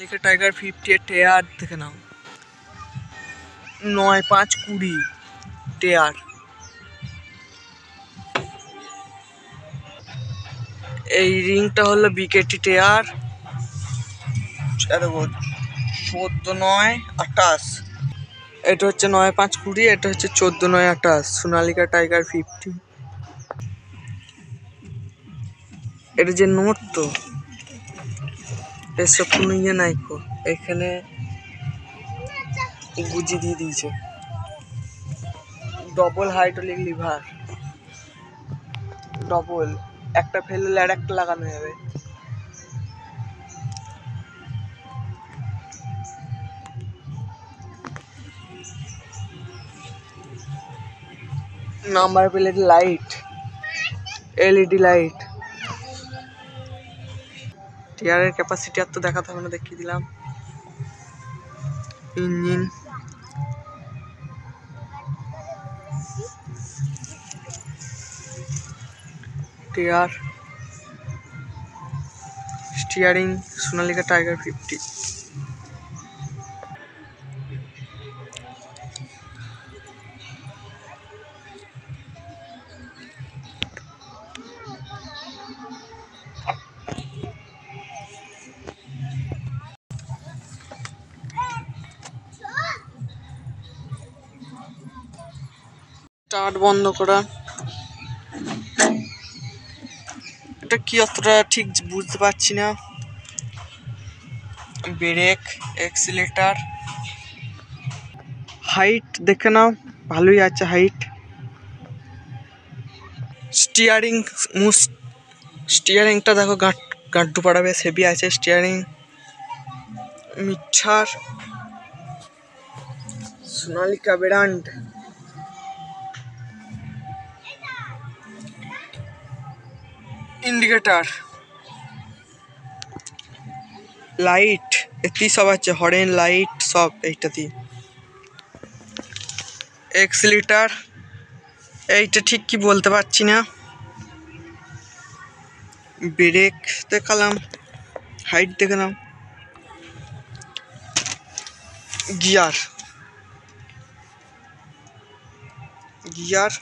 লিখে টাইগার 50 টেয়ার দেখে নাও 9-5-20 টেয়ার। এই রিংটা হলো বিকেটি টেয়ার 14-9-28। এটা হচ্ছে 9-5-20, এটা হচ্ছে 14-9-28 সোনালিকা টাইগার 50। এটা যে নোট তো এসব কোনো ইয়ে নাই কো, এখানে গুজি দিয়ে দিয়েছে। ডবল হাইড্রোলিক লিভার, ডবল, একটা ফেললে আর একটা লাগানো যাবে। Number plate light, LED light. টিয়ারের ক্যাপাসিটি আর তো দেখাতে হবে না, দেখিয়ে দিলাম। ইঞ্জিন, টিয়ার, স্টিয়ারিং সোনালিকা টাইগার 50। স্টার্ট বন্ধ করা, এটা কি অতটা ঠিক বুঝতে পারছি না। ব্রেক, এক্সিলেটার, হাইট দেখে নাও ভালোই আছে হাইট। স্টিয়ারিং, স্টিয়ারিংটা দেখো গাঁট্টু পাড়াবে, হেভি আছে steering. Mixer Sonalika brand. Indicator, light, এতেই সব আছে, হরেন লাইট সব এইটাতেই। এক্সিলেটার, এইটা ঠিক কি বলতে পারছি না। ব্রেক দেখালাম, হাইট দেখে নাও। গিয়ার, গিয়ার,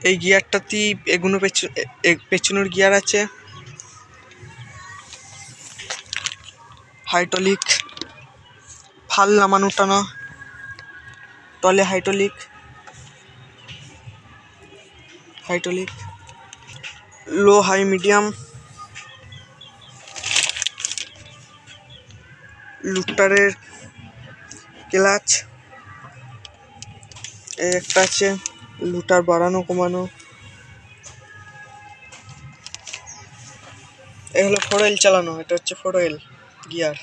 এই গিয়ারটাতেই এগুলো পেছনের গিয়ার আছে। হাইড্রোলিক, ফাল নামানো টানা, তলে hydraulic, hydraulic, low high medium, লুটারের ক্লাচ, একটা আছে লুটার বাড়ানো কমানো। এই হলো 4 হুইল চালানো, এটা হচ্ছে 4 হুইল গিয়ার।